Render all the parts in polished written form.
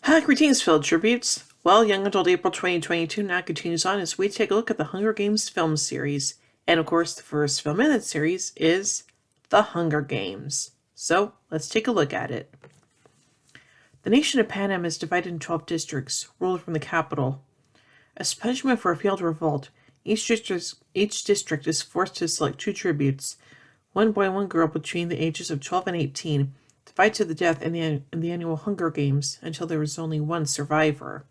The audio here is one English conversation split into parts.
Hi, greetings, Field Tributes. Well, Young Adult April 2022 now continues on as we take a look at the Hunger Games film series. And of course, the first film in that series is The Hunger Games. So, let's take a look at it. The nation of Panem is divided in 12 districts, ruled from the capital. As punishment for a failed revolt, each district is forced to select 2 tributes, one boy and one girl between the ages of 12 and 18, to fight to the death in the annual Hunger Games until there was only one survivor.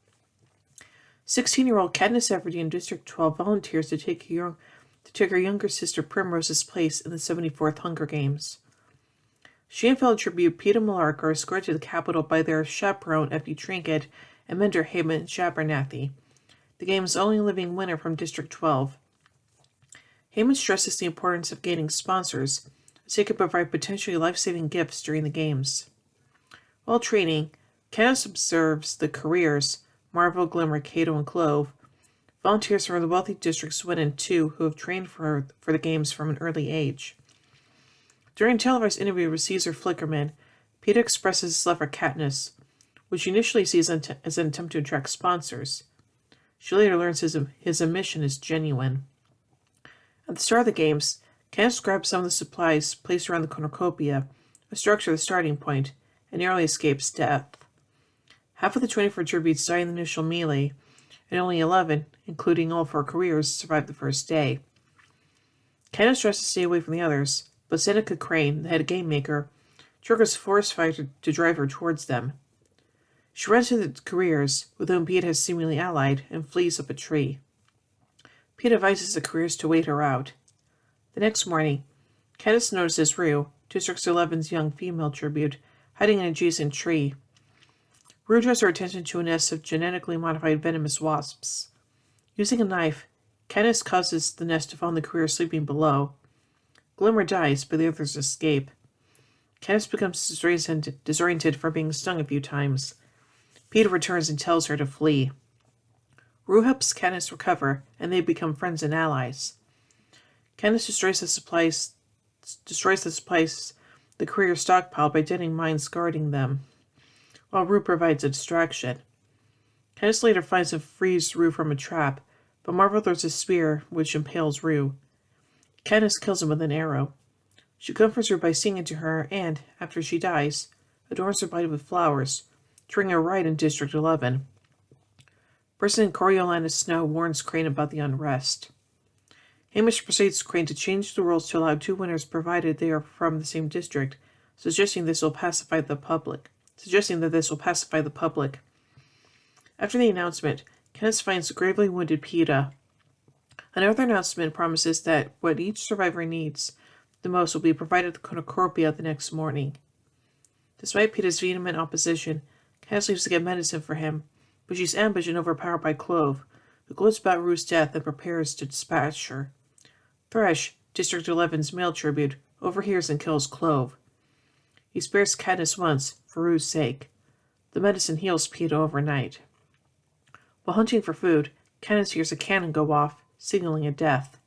16-year-old Katniss Everdeen in District 12 volunteers to take her younger sister Primrose's place in the 74th Hunger Games. She and fellow tribute Peeta Mellark are escorted to the capital by their chaperone Effie Trinket and mentor Hayman Shabernathy, the game's only living winner from District 12. Hayman stresses the importance of gaining sponsors, as they could provide potentially life-saving gifts during the games. While training, Katniss observes the careers, Marvel, Glimmer, Cato, and Clove, volunteers from the wealthy districts 1 and 2 who have trained for the games from an early age. During a televised interview with Caesar Flickerman, Peeta expresses his love for Katniss, which she initially sees as an attempt to attract sponsors. She later learns his mission is genuine. At the start of the games, Katniss grabs some of the supplies placed around the cornucopia, a structure the starting point, and narrowly escapes death. Half of the 24 tributes die in the initial melee, and only 11, including all 4 careers, survive the first day. Katniss tries to stay away from the others, but Seneca Crane, the head game maker, triggers a forest fire to drive her towards them. She runs into the careers, with whom Peeta has seemingly allied, and flees up a tree. Peeta advises the careers to wait her out. The next morning, Katniss notices Rue, District 11's young female tribute, hiding in an adjacent tree. Rue draws her attention to a nest of genetically modified venomous wasps. Using a knife, Katniss causes the nest to fall on the career sleeping below. Glimmer dies, but the others escape. Katniss becomes disoriented from being stung a few times. Peeta returns and tells her to flee. Rue helps Katniss recover, and they become friends and allies. Katniss destroys the supplies the career stockpiled by detonating mines guarding them, while Rue provides a distraction. Katniss later finds and frees Rue from a trap, but Marvel throws a spear which impales Rue. Katniss kills him with an arrow. She comforts Rue by singing to her and, after she dies, adorns her body with flowers, during a riot in District 11. President Coriolanus Snow warns Crane about the unrest. Hamish persuades Crane to change the rules to allow 2 winners provided they are from the same district, suggesting that this will pacify the public. After the announcement, Katniss finds the gravely wounded Peeta. Another announcement promises that what each survivor needs the most will be provided at the cornucopia the next morning. Despite Peeta's vehement opposition, Katniss leaves to get medicine for him, but she's ambushed and overpowered by Clove, who gloats about Rue's death and prepares to dispatch her. Thresh, District 11's male tribute, overhears and kills Clove. He spares Katniss once, for Rue's sake. The medicine heals Peeta overnight. While hunting for food, Katniss hears a cannon go off, signaling a death.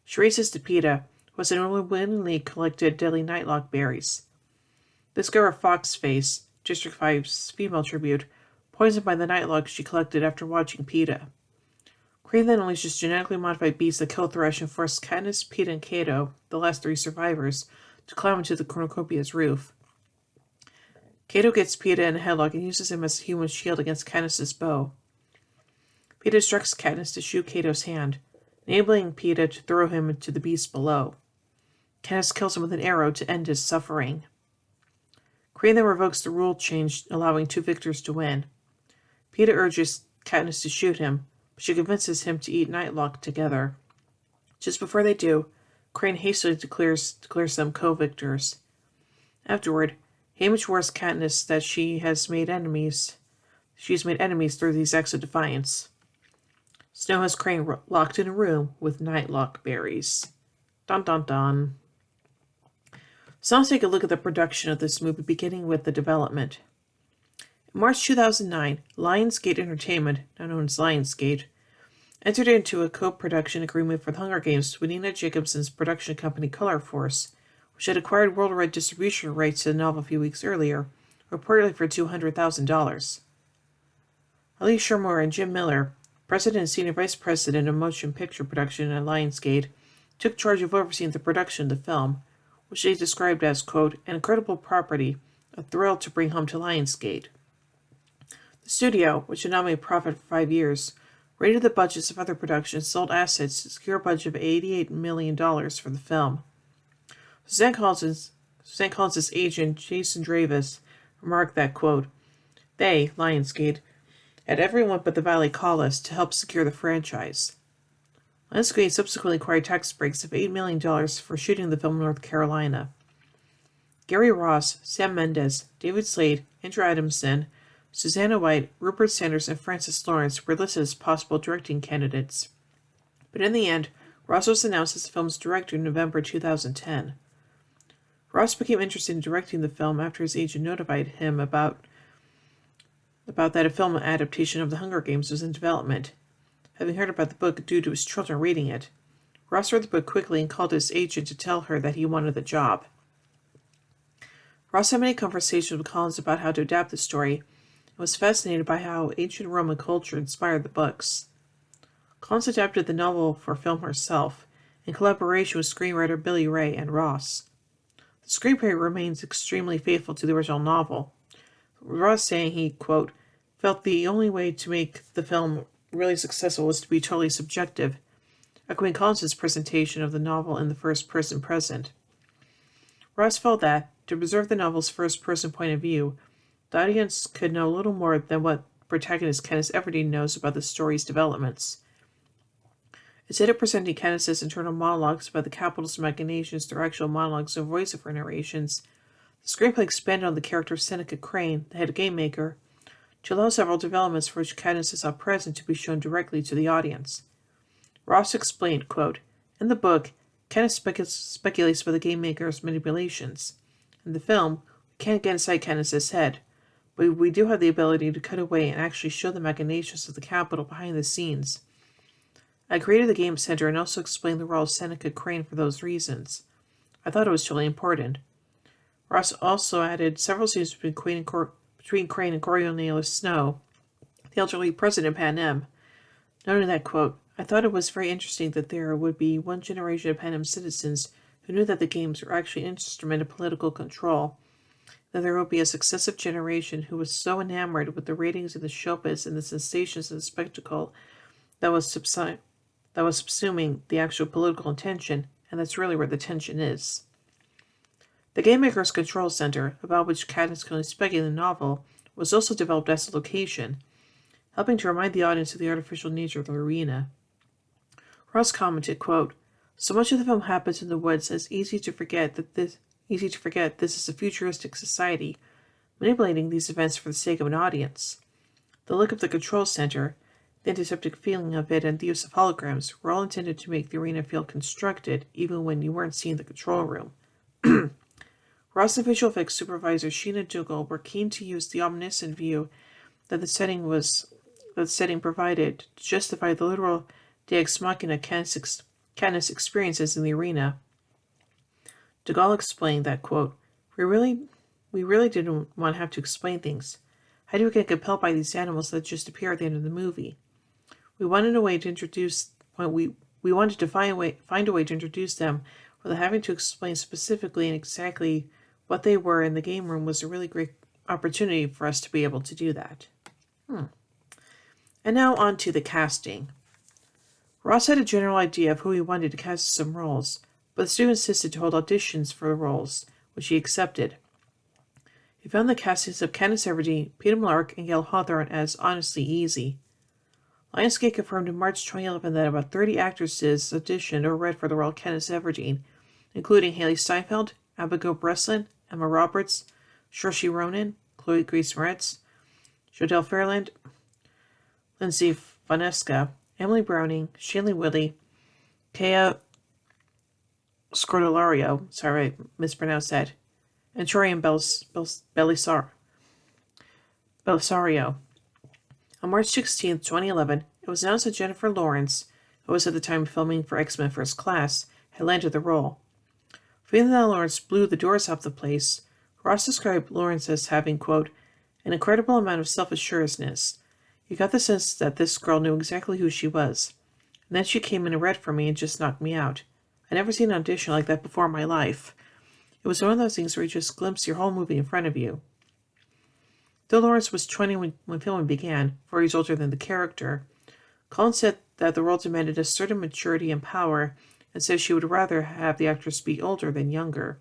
She races to Peeta, who has unwillingly collected deadly nightlock berries. Discover Foxface, District 5's female tribute, poisoned by the nightlock she collected after watching Peeta. Crane then unleashes genetically modified beasts that kill Thresh and force Katniss, Peeta, and Cato, the last 3 survivors, to climb into the cornucopia's roof. Cato gets Peeta in a headlock and uses him as a human shield against Katniss's bow. Peeta instructs Katniss to shoot Cato's hand, enabling Peeta to throw him into the beast below. Katniss kills him with an arrow to end his suffering. Crane then revokes the rule change, allowing 2 victors to win. Peeta urges Katniss to shoot him, but she convinces him to eat Nightlock together. Just before they do, Crane hastily declares them co-victors. Afterward, Haymitch warns Katniss that she has made enemies through these acts of defiance. Snow has Crane locked in a room with Nightlock berries. Dun dun dun. So let's take a look at the production of this movie, beginning with the development. In March 2009, Lionsgate Entertainment, now known as Lionsgate, entered into a co-production agreement for The Hunger Games with Nina Jacobson's production company Color Force, which had acquired worldwide distribution rights to the novel a few weeks earlier, reportedly for $200,000. Ellie Shermore and Jim Miller, president and senior vice president of motion picture production at Lionsgate, took charge of overseeing the production of the film, which they described as, quote, an incredible property, a thrill to bring home to Lionsgate. The studio, which had not made profit for 5 years, raided the budgets of other productions, sold assets to secure a budget of $88 million for the film. Suzanne Collins' agent, Jason Dravis, remarked that, quote, they, Lionsgate, had everyone but the Valley call us to help secure the franchise. Lionsgate subsequently acquired tax breaks of $8 million for shooting the film in North Carolina. Gary Ross, Sam Mendes, David Slade, Andrew Adamson, Susanna White, Rupert Sanders, and Francis Lawrence were listed as possible directing candidates. But in the end, Ross was announced as the film's director in November 2010. Ross became interested in directing the film after his agent notified him about that a film adaptation of The Hunger Games was in development. Having heard about the book due to his children reading it, Ross read the book quickly and called his agent to tell her that he wanted the job. Ross had many conversations with Collins about how to adapt the story and was fascinated by how ancient Roman culture inspired the books. Collins adapted the novel for film herself, in collaboration with screenwriter Billy Ray and Ross. The screenplay remains extremely faithful to the original novel, with Ross saying he, quote, felt the only way to make the film really successful was to be totally subjective, echoing Collins' presentation of the novel in the first-person present. Ross felt that, to preserve the novel's first-person point of view, the audience could know little more than what protagonist Katniss Everdeen knows about the story's developments. Instead of presenting Katniss's internal monologues about the Capitol's machinations through actual monologues and voiceover narrations, the screenplay expanded on the character of Seneca Crane, the head game maker, to allow several developments for which Katniss is not present to be shown directly to the audience. Ross explained, quote, in the book, Katniss speculates about the game maker's manipulations. In the film, we can't get inside Katniss's head, but we do have the ability to cut away and actually show the machinations of the Capitol behind the scenes. I created the Game Center and also explained the role of Seneca Crane for those reasons. I thought it was truly important. Ross also added several scenes between Crane and Coriolanus Snow, the elderly president of Panem, noting that, quote, I thought it was very interesting that there would be one generation of Panem citizens who knew that the games were actually an instrument of political control, that there would be a successive generation who was so enamored with the ratings and the showbiz and the sensations of the spectacle that was subsuming the actual political intention, and that's really where the tension is. The Game Maker's Control Center, about which Katniss can only speculate in the novel, was also developed as a location, helping to remind the audience of the artificial nature of the arena. Ross commented, quote, so much of the film happens in the woods that it's easy to forget this is a futuristic society, manipulating these events for the sake of an audience. The look of the control center, the antiseptic feeling of it, and the use of holograms were all intended to make the arena feel constructed, even when you weren't seeing the control room. Ross and visual effects supervisor Sheena Dougal were keen to use the omniscient view that the setting provided to justify the literal de ex machina Katniss experiences in the arena. Dougal explained that, quote, we really didn't want to have to explain things. How do we get compelled by these animals that just appear at the end of the movie? We wanted a way to introduce we wanted to find a way to introduce them without having to explain specifically and exactly what they were in the game room was a really great opportunity for us to be able to do that. And now on to the casting. Ross had a general idea of who he wanted to cast some roles, but the studio insisted to hold auditions for the roles, which he accepted. He found the castings of Katniss Everdeen, Peter Lark, and Gail Hawthorne as honestly easy. Lionsgate confirmed in March 2011 that about 30 actresses auditioned or read for the role of Katniss Everdeen, including Haley Steinfeld, Abigail Breslin, Emma Roberts, Saoirse Ronan, Chloe Grace Moretz, Jodelle Fairland, Lindsay Vanesca, Emily Browning, Shailene Woodley, Kea Scrodolario, sorry I mispronounced that, and Torian Belisario. On March 16, 2011, it was announced that Jennifer Lawrence, who was at the time filming for X-Men First Class, had landed the role. Feeling that Lawrence blew the doors off the place, Ross described Lawrence as having, quote, an incredible amount of self-assuredness. You got the sense that this girl knew exactly who she was. And then she came in and read for me and just knocked me out. I'd never seen an audition like that before in my life. It was one of those things where you just glimpse your whole movie in front of you. Though Lawrence was 20 when filming began, 4 years older than the character, Collins said that the role demanded a certain maturity and power, and said she would rather have the actress be older than younger.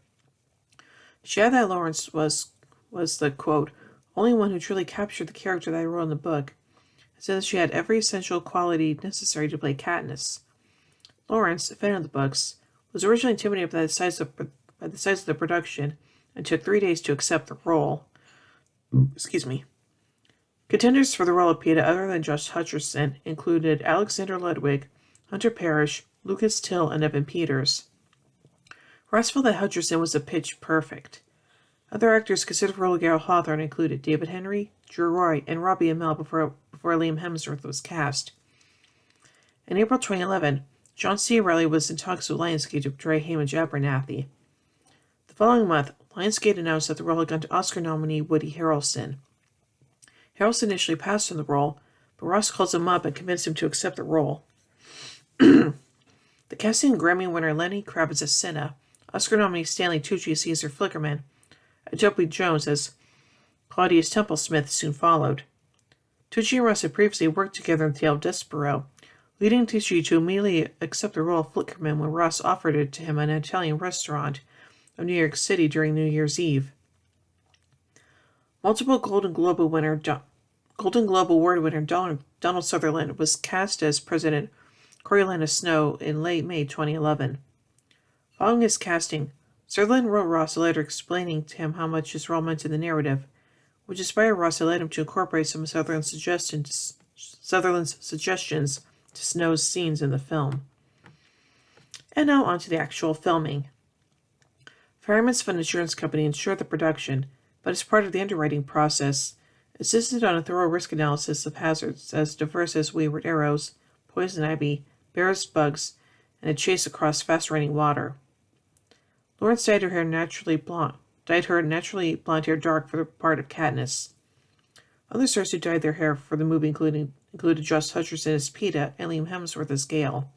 She added that Lawrence was the, quote, only one who truly captured the character that I wrote in the book, and said that she had every essential quality necessary to play Katniss. Lawrence, a fan of the books, was originally intimidated by the size of the production and took 3 days to accept the role. Excuse me. Contenders for the role of Peeta other than Josh Hutcherson included Alexander Ludwig, Hunter Parrish, Lucas Till, and Evan Peters. Ross felt that Hutcherson was a pitch perfect. Other actors considered for Gale Hawthorne included David Henry, Drew Roy, and Robbie Amell before Liam Hemsworth was cast. In April 2011, John C. Reilly was in talks with Lionsgate to portray Hamish Abernathy. The following month, Lionsgate announced that the role had gone to Oscar nominee Woody Harrelson. Harrelson initially passed on the role, but Ross calls him up and convinced him to accept the role. The casting Grammy winner Lenny Kravitz as Cinna, Oscar nominee Stanley Tucci as Caesar Flickerman, and Toby Jones as Claudius Templesmith soon followed. Tucci and Ross had previously worked together in the tale of Despero, leading Tucci to immediately accept the role of Flickerman when Ross offered it to him at an Italian restaurant of New York City during New Year's Eve. Multiple Golden Globe Award winner Donald Sutherland was cast as President Coriolanus Snow in late May 2011. Following his casting, Sutherland wrote Ross a letter explaining to him how much his role meant in the narrative, which inspired Ross to let him to incorporate some of Sutherland's suggestions to Snow's scenes in the film. And now on to the actual filming. Fireman's Fund Insurance Company insured the production, but as part of the underwriting process, insisted on a thorough risk analysis of hazards as diverse as wayward arrows, poison ivy, bears, bugs, and a chase across fast-running water. Lawrence dyed her naturally blonde hair dark for the part of Katniss. Other stars who dyed their hair for the movie included Josh Hutcherson as Peeta and Liam Hemsworth as Gale.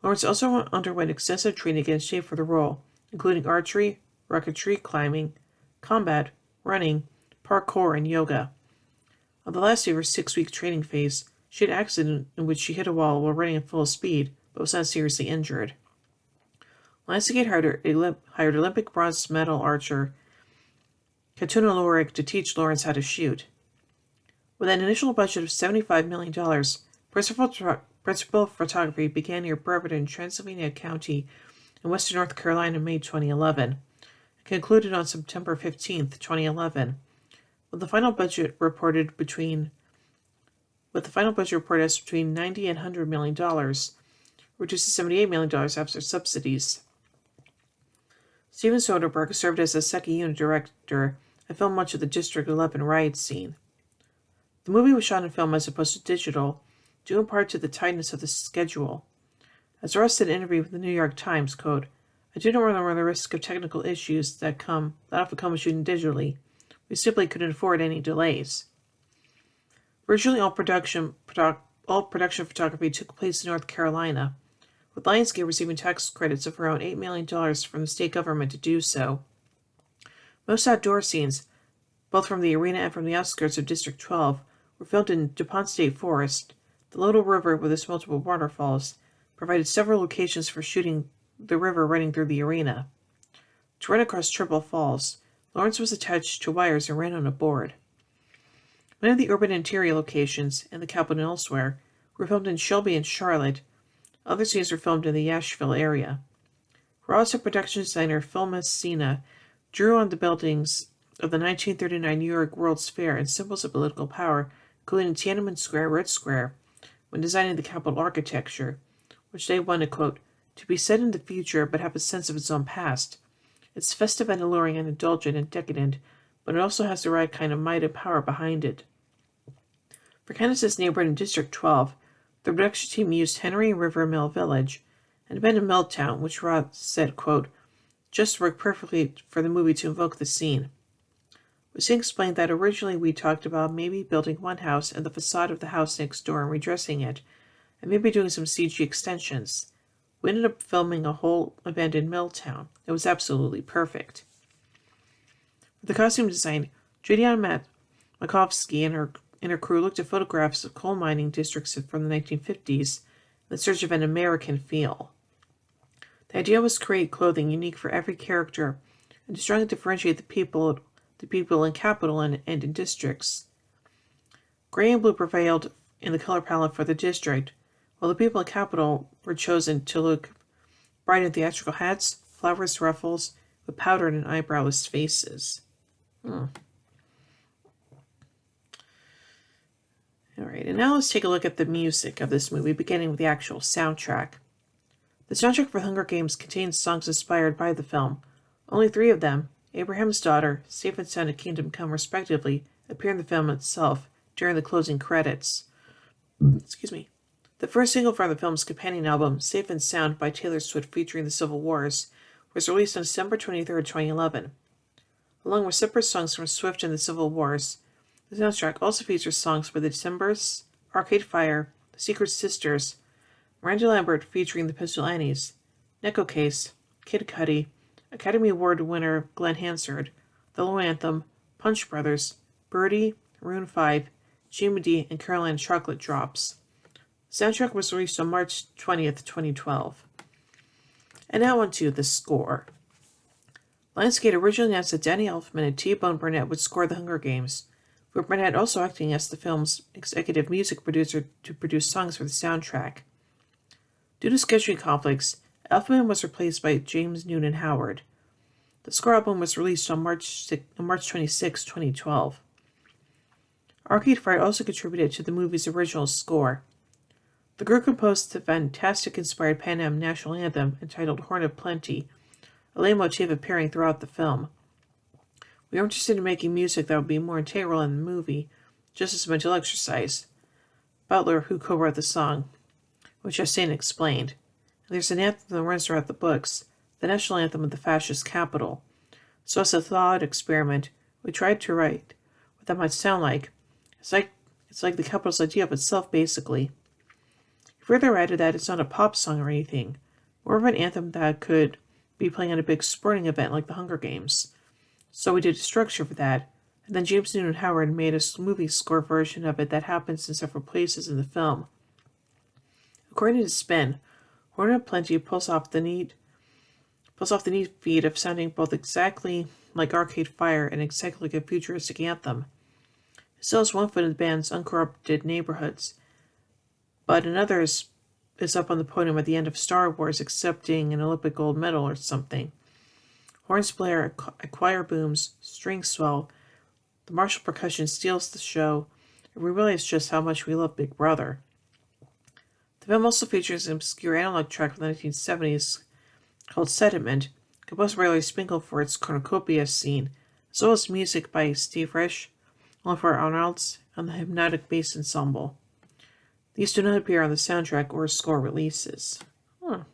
Lawrence also underwent extensive training against shape for the role, including archery, rocketry, climbing, combat, running, parkour, and yoga. On the last day of her 6-week training phase, she had an accident in which she hit a wall while running at full speed, but was not seriously injured. Lionsgate hired Olympic bronze medal archer Katuna Lorik to teach Lawrence how to shoot. With an initial budget of $75 million, principal photography began near Brevet in Transylvania County in western North Carolina in May 2011, and concluded on September 15, 2011, with the final budget reported as between $90 and $100 million, reduced to $78 million after subsidies. Steven Soderbergh served as a second unit director and filmed much of the District 11 riot scene. The movie was shot in film as opposed to digital, due in part to the tightness of the schedule. As Ross said in an interview with the New York Times, quote, I do not want to run the risk of technical issues that often come with shooting digitally. We simply couldn't afford any delays. Virtually all production photography took place in North Carolina, with Lionsgate receiving tax credits of around $8 million from the state government to do so. Most outdoor scenes, both from the arena and from the outskirts of District 12, were filmed in DuPont State Forest. The Little River, with its multiple waterfalls, provided several locations for shooting the river running through the arena. To run across Triple Falls, Lawrence was attached to wires and ran on a board. Many of the urban interior locations, in the capital and elsewhere, were filmed in Shelby and Charlotte. Other scenes were filmed in the Asheville area. Ross and production designer Phil Messina drew on the buildings of the 1939 New York World's Fair and symbols of political power, including Tiananmen Square, Red Square, when designing the Capitol architecture, which they wanted, quote, to be set in the future but have a sense of its own past. It's festive and alluring and indulgent and decadent, but it also has the right kind of might and power behind it. For Katniss's neighborhood in District 12, the production team used Henry River Mill Village, an abandoned mill town, which Ross said, quote, just worked perfectly for the movie to invoke the scene. Singh explained that originally we talked about maybe building one house and the facade of the house next door and redressing it, and maybe doing some CG extensions. We ended up filming a whole abandoned mill town. It was absolutely perfect. For the costume design, Juliana Makovsky and her crew looked at photographs of coal mining districts from the 1950s in search of an American feel. The idea was to create clothing unique for every character and to strongly differentiate the people in capital and in districts. Gray and blue prevailed in the color palette for the district, while the people in capital were chosen to look bright in theatrical hats, flowers, ruffles, with powdered and eyebrowless faces. Alright, and now let's take a look at the music of this movie, beginning with the actual soundtrack. The soundtrack for Hunger Games contains songs inspired by the film. Only 3 of them, Abraham's Daughter, Safe and Sound, and Kingdom Come, respectively, appear in the film itself during the closing credits. Excuse me. The first single from the film's companion album, Safe and Sound by Taylor Swift featuring the Civil Wars, was released on December 23, 2011. Along with separate songs from Swift and the Civil Wars, the soundtrack also features songs by the Decembers, Arcade Fire, The Secret Sisters, Miranda Lambert featuring the Pistol Annies, Neko Case, Kid Cudi, Academy Award winner Glenn Hansard, The Low Anthem, Punch Brothers, Birdie, Maroon 5, Jimmy D, and Caroline Chocolate Drops. The soundtrack was released on March 20th, 2012. And now on to the score. Lionsgate originally announced that Danny Elfman and T-Bone Burnett would score The Hunger Games, with Burnett also acting as the film's executive music producer to produce songs for the soundtrack. Due to scheduling conflicts, Elfman was replaced by James Noonan Howard. The score album was released on March 26, 2012. Arcade Fire also contributed to the movie's original score. The group composed the fantastic-inspired Pan Am national anthem entitled Horn of Plenty, a leitmotif appearing throughout the film. We were interested in making music that would be more integral in the movie, just as a mental exercise. Butler, who co-wrote the song, which Chastain explained. And there's an anthem that runs throughout the books, the national anthem of the fascist capital. So as a thought experiment, we tried to write what that might sound like. It's like the capital's idea of itself, basically. He further added that it's not a pop song or anything, more of an anthem that could be playing at a big sporting event like the Hunger Games. So we did a structure for that, and then James Noonan Howard made a movie score version of it that happens in several places in the film. According to Spin, Horn of Plenty pulls off the neat feat of sounding both exactly like Arcade Fire and exactly like a futuristic anthem. It still has one foot in the band's uncorrupted neighborhoods, but another is up on the podium at the end of Star Wars accepting an Olympic gold medal or something. Horns blare, a choir booms, strings swell, the martial percussion steals the show, and we realize just how much we love Big Brother. The film also features an obscure analog track from the 1970s called Sediment, composed by Larry Spinkel for its cornucopia scene, as well as music by Steve Reich, Oliver Arnolds, and the Hypnotic Bass Ensemble. These do not appear on the soundtrack or score releases. Alright.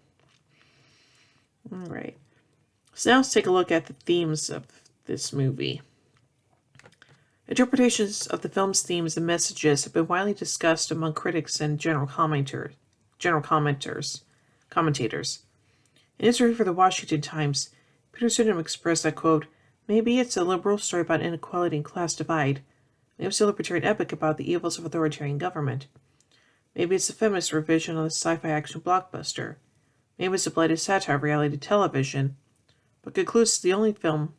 So now let's take a look at the themes of this movie. Interpretations of the film's themes and messages have been widely discussed among critics and general commentators. In his review for the Washington Times, Peter Sundin expressed that, quote, maybe it's a liberal story about inequality and class divide. Maybe it's a libertarian epic about the evils of authoritarian government. Maybe it's a feminist revision of the sci-fi action blockbuster. Maybe it's a blighted satire of reality television. But concludes the film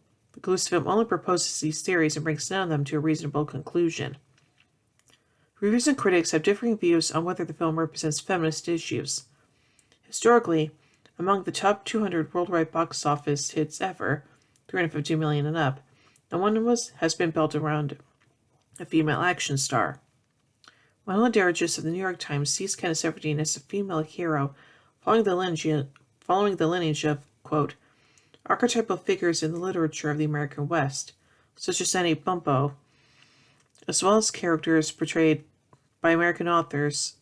only proposes these theories and brings none of them to a reasonable conclusion. Reviewers and critics have differing views on whether the film represents feminist issues. Historically, among the top 200 worldwide box office hits ever, $350 million and up, and one has been built around a female action star. Manuela Dargis of the New York Times sees Katniss Everdeen as a female hero following the lineage of, quote, archetypal figures in the literature of the American West, such as Annie Bumpo, as well as characters portrayed by American actors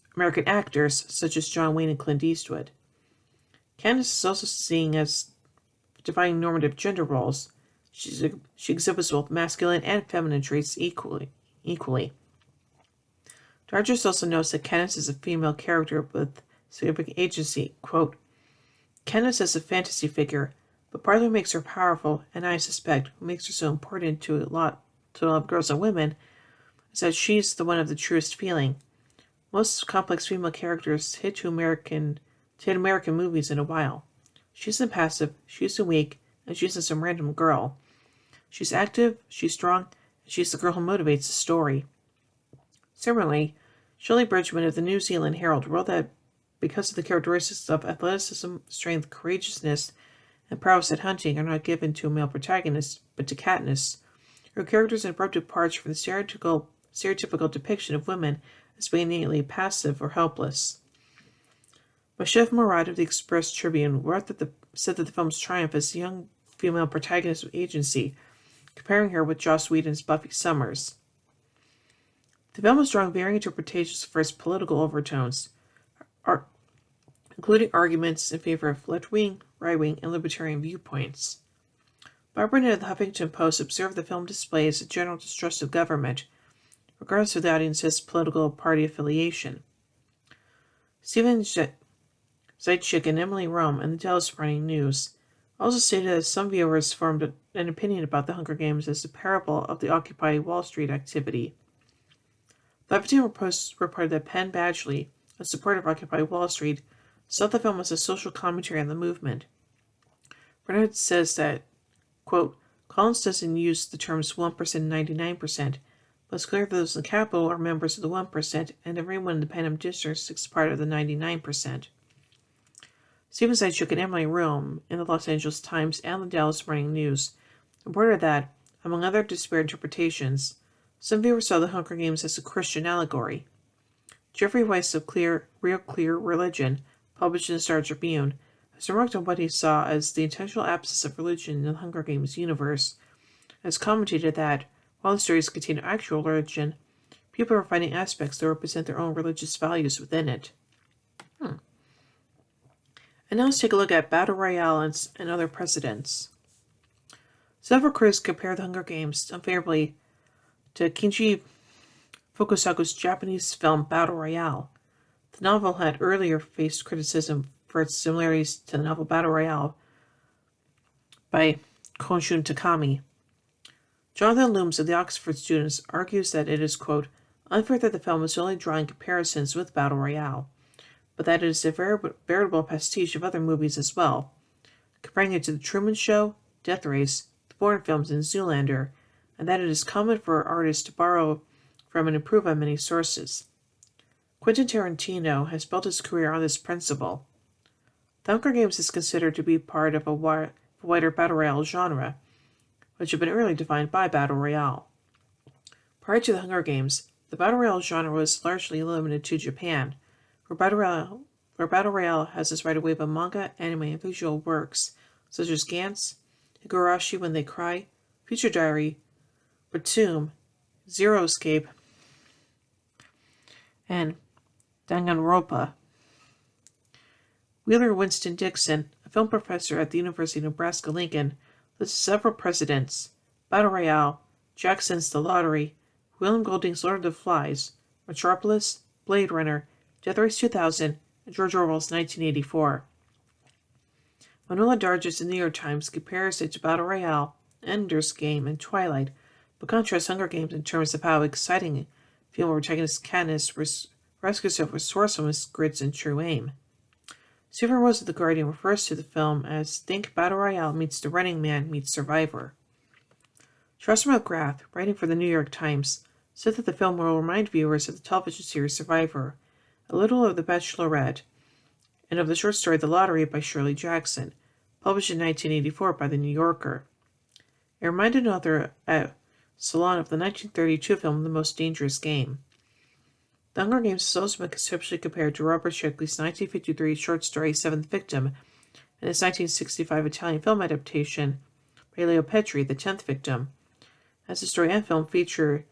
such as John Wayne and Clint Eastwood. Candace is also seen as defying normative gender roles. She exhibits both masculine and feminine traits equally. Dargis also notes that Katniss is a female character with significant agency. Quote, Katniss is a fantasy figure, but part of what makes her powerful, and I suspect what makes her so important to a lot of girls and women, is that she's the one of the truest feeling. Most complex female characters hit American movies in a while. She isn't passive, she isn't weak, and she isn't some random girl. She's active, she's strong, and she's the girl who motivates the story. Similarly, Shelley Bridgman of the New Zealand Herald wrote that because of the characteristics of athleticism, strength, courageousness, and prowess at hunting are not given to a male protagonist, but to Katniss, her characters in abrupt departure from the stereotypical depiction of women as being innately passive or helpless. Mashev Murad of the Express Tribune said that the film's triumph as a young female protagonist with agency, comparing her with Joss Whedon's Buffy Summers. The film has drawn varying interpretations for its political overtones, including arguments in favor of left-wing, right-wing, and libertarian viewpoints. Barbara Burnett of the Huffington Post observed the film displays a general distrust of government, regardless of the audience's political party affiliation. Stephen Zaitchik and Emily Rome in the Dallas Morning News also stated that some viewers formed an opinion about the Hunger Games as a parable of the Occupy Wall Street activity. The Huffington Post reported that Penn Badgley, a supporter of Occupy Wall Street, saw the film as a social commentary on the movement. Bernard says that, quote, Collins doesn't use the terms 1% and 99%, but it's clear that those in the Capitol are members of the 1%, and everyone in the Panem District is part of the 99%. Stephen Zaitchik and Emily Rome in the Los Angeles Times and the Dallas Morning News reported that, among other disparate interpretations, some viewers saw the Hunger Games as a Christian allegory. Jeffrey Weiss of Real Clear Religion, published in the Star Tribune, has remarked on what he saw as the intentional absence of religion in the Hunger Games universe, and has commented that, while the stories contain actual religion, people are finding aspects that represent their own religious values within it. And now let's take a look at Battle Royale and other precedents. Several critics compare the Hunger Games unfavorably to Kinji Fukasaku's Japanese film Battle Royale. The novel had earlier faced criticism for its similarities to the novel Battle Royale by Konshun Takami. Jonathan Looms of the Oxford Students argues that it is, quote, unfair that the film is only drawing comparisons with Battle Royale, but that it is a veritable pastiche of other movies as well, comparing it to The Truman Show, Death Race, the Bourne films, and Zoolander, and that it is common for artists to borrow from and improve on many sources. Quentin Tarantino has built his career on this principle. The Hunger Games is considered to be part of a wider Battle Royale genre, which had been early defined by Battle Royale. Prior to the Hunger Games, the Battle Royale genre was largely limited to Japan, where Battle Royale has its right of wave of manga, anime, and visual works, such as Gantz, Higurashi When They Cry, Future Diary, Batum, Zero Escape, and Danganronpa. Wheeler Winston Dixon, a film professor at the University of Nebraska-Lincoln, lists several precedents: Battle Royale, Jackson's The Lottery, William Golding's Lord of the Flies, Metropolis, Blade Runner, Death Race 2000, and George Orwell's 1984. Manuela Dargis in the New York Times compares it to Battle Royale, Ender's Game, and Twilight, but contrasts Hunger Games in terms of how exciting female protagonist Katniss rescues herself with resourcefulness, grits, and true aim. Stephen Rose of The Guardian refers to the film as Think Battle Royale meets The Running Man meets Survivor. Charles McGrath, writing for the New York Times, said that the film will remind viewers of the television series Survivor, a little of The Bachelorette, and of the short story The Lottery by Shirley Jackson, published in 1984 by The New Yorker. It reminded another Salon of the 1932 film The Most Dangerous Game. The Hunger Games has also been conceptually compared to Robert Sheckley's 1953 short story Seventh Victim and his 1965 Italian film adaptation by Leo Petri, The 10th Victim, as the story and film feature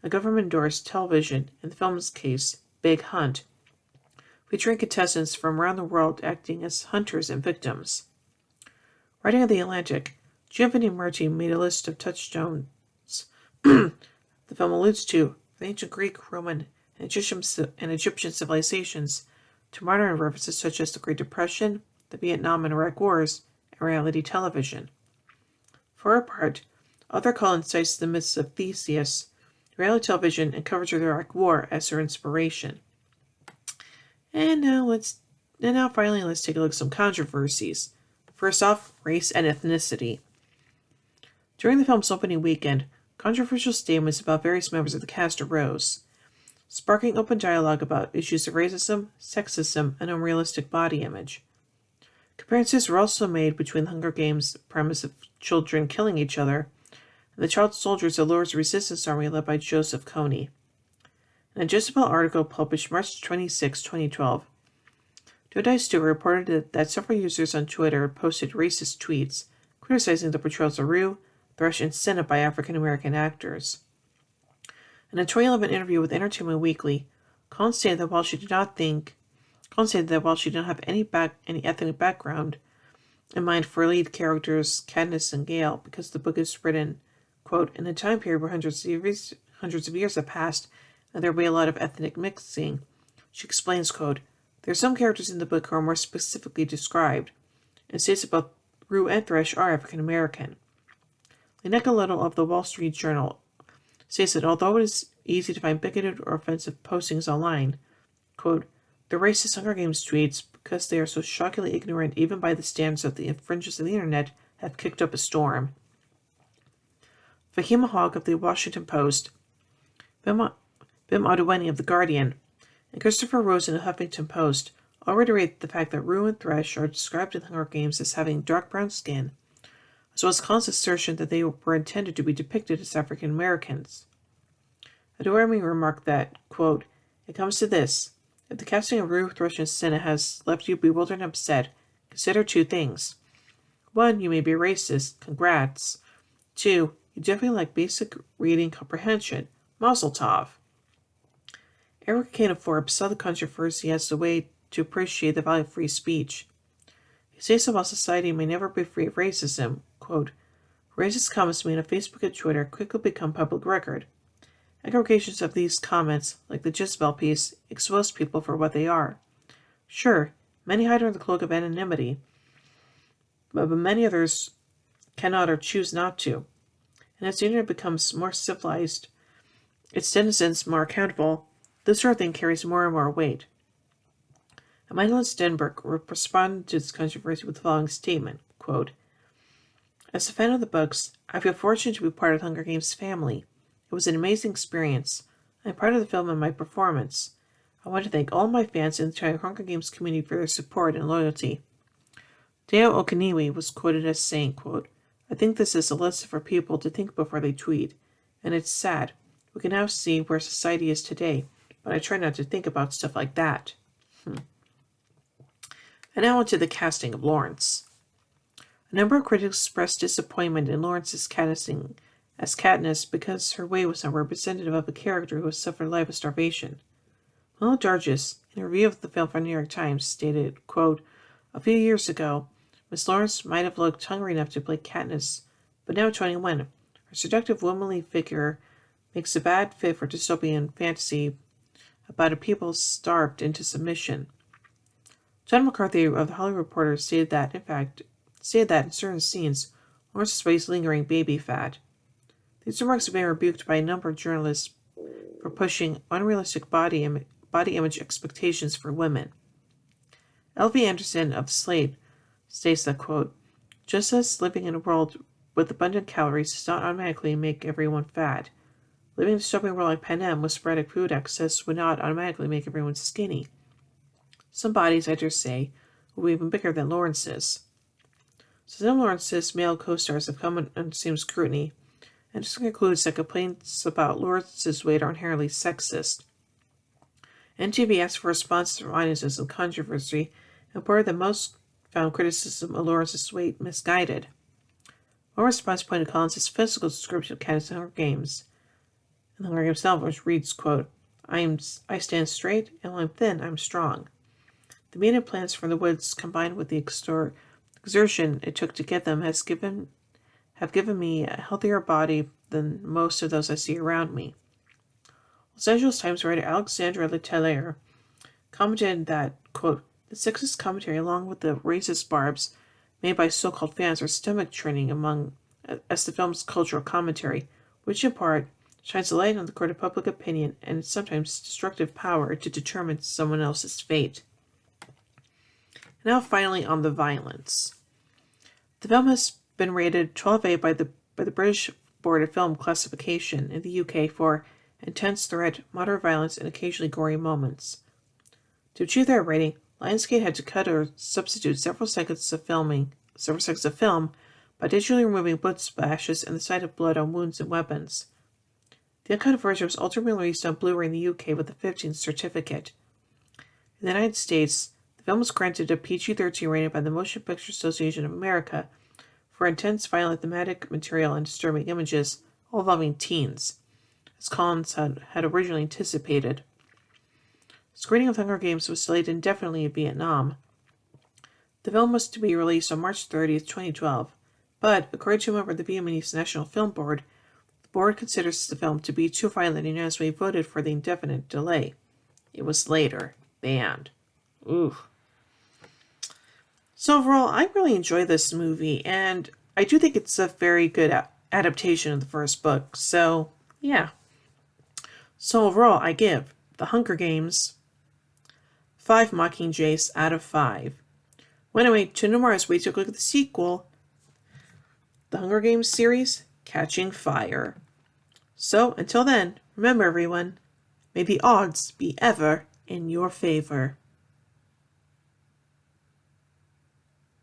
a government-endorsed television, in the film's case, Big Hunt, featuring contestants from around the world acting as hunters and victims. Writing on The Atlantic, Giovanni Marti made a list of touchstones the film alludes to, from ancient Greek, Roman, and Egyptian civilizations, to modern references such as the Great Depression, the Vietnam and Iraq Wars, and reality television. For her part, author Collins cites the myths of Theseus, reality television, and coverage of the Iraq War as her inspiration. And now finally let's take a look at some controversies. First off, race and ethnicity. During the film's opening weekend, controversial statements about various members of the cast arose, sparking open dialogue about issues of racism, sexism, and unrealistic body image. Comparisons were also made between the Hunger Games' premise of children killing each other and the child soldiers of Lord's Resistance Army led by Joseph Kony. In a Jezebel article published March 26, 2012, Dodai Stewart reported that several users on Twitter posted racist tweets criticizing the portrayals of Rue, Thresh, and Senna by African American actors. In a 2011 interview with Entertainment Weekly, Collins stated that while she did not have any ethnic background in mind for lead characters Katniss and Gale, because the book is written, quote, in a time period where hundreds of years have passed and there will be a lot of ethnic mixing. She explains, quote, there are some characters in the book who are more specifically described, and states that both Rue and Thresh are African American. Lyneka Little of the Wall Street Journal states that although it is easy to find bigoted or offensive postings online, quote, the racist Hunger Games tweets, because they are so shockingly ignorant even by the standards of the fringes of the internet, have kicked up a storm. Fahima Hogg of the Washington Post, Bim Adewani of The Guardian, and Christopher Rosen of the Huffington Post all reiterate the fact that Rue and Thresh are described in the Hunger Games as having dark brown skin, as well as Collins' assertion that they were intended to be depicted as African Americans. Adewani remarked that, quote, it comes to this. If the casting of Rue, Thresh, and Senna has left you bewildered and upset, consider two things. One, you may be racist. Congrats. Two, you definitely like basic reading comprehension. Mazel tov. Eric Kane of Forbes saw the controversy as a way to appreciate the value of free speech. He says about society may never be free of racism. Quote, racist comments made on Facebook and Twitter quickly become public record. Aggregations of these comments, like the Jezebel piece, expose people for what they are. Sure, many hide under the cloak of anonymity, but many others cannot or choose not to. And as the internet becomes more civilized, its denizens more accountable, this sort of thing carries more and more weight. Emanuel Stenberg responded to this controversy with the following statement, quote, as a fan of the books, I feel fortunate to be part of the Hunger Games family. It was an amazing experience. I'm proud of the film and my performance. I want to thank all my fans and the entire Hunger Games community for their support and loyalty. Deo Okaniwi was quoted as saying, quote, I think this is a lesson for people to think before they tweet, and it's sad. We can now see where society is today, but I try not to think about stuff like that. And now on to the casting of Lawrence. A number of critics expressed disappointment in Lawrence's casting as Katniss because her weight was not representative of a character who has suffered a life of starvation. Mel Dargis, in a review of the film for the New York Times, stated, quote, a few years ago, Miss Lawrence might have looked hungry enough to play Katniss, but now at 21, her seductive womanly figure makes a bad fit for dystopian fantasy about a people starved into submission. John McCarthy of The Hollywood Reporter stated that in certain scenes, Lawrence displays lingering baby fat. These remarks have been rebuked by a number of journalists for pushing unrealistic body image expectations for women. L.V. Anderson of Slate states that, quote, just as living in a world with abundant calories does not automatically make everyone fat, living in a dystopian world like Panem with sporadic food access would not automatically make everyone skinny. Some bodies, I dare say, will be even bigger than Lawrence's. So some Lawrence's male co-stars have come under same scrutiny, and just concludes that complaints about Lawrence's weight are inherently sexist. NTV asked for responses from audiences of the controversy and reported that most found criticism of Lawrence's weight misguided. One response pointed to Collins' physical description of Katniss in the Hunger Games. In the Hunger Games novel, which reads, quote, I stand straight, and when I'm thin, I'm strong. The mated plants from the woods, combined with the exertion it took to get them, has given have given me a healthier body than most of those I see around me. Los Angeles Times writer Alexandra Letellier commented that, quote, the sexist commentary along with the racist barbs made by so-called fans are stomach churning as the film's cultural commentary, which in part shines a light on the court of public opinion and its sometimes destructive power to determine someone else's fate. Now finally on the violence. The film has been rated 12A by the British Board of Film Classification in the UK for intense threat, moderate violence, and occasionally gory moments. To achieve that rating, Lionsgate had to cut or substitute several seconds of film by digitally removing blood splashes and the sight of blood on wounds and weapons. The uncut version was ultimately released on Blu-ray in the UK with a 15 certificate. In the United States, the film was granted a PG-13 rating by the Motion Picture Association of America for intense, violent, thematic material and disturbing images, all involving teens, as Collins had originally anticipated. Screening of Hunger Games was delayed indefinitely in Vietnam. The film was to be released on March 30th, 2012, but, according to a member of the Vietnamese National Film Board, the board considers the film to be too violent and unanimously voted for the indefinite delay. It was later banned. Ooh. So overall, I really enjoy this movie, and I do think it's a very good adaptation of the first book. So, yeah. So overall, I give The Hunger Games 5 Mockingjays out of 5. Well, anyway, to know more as we take a look at the sequel, The Hunger Games series, Catching Fire. So, until then, remember everyone, may the odds be ever in your favor.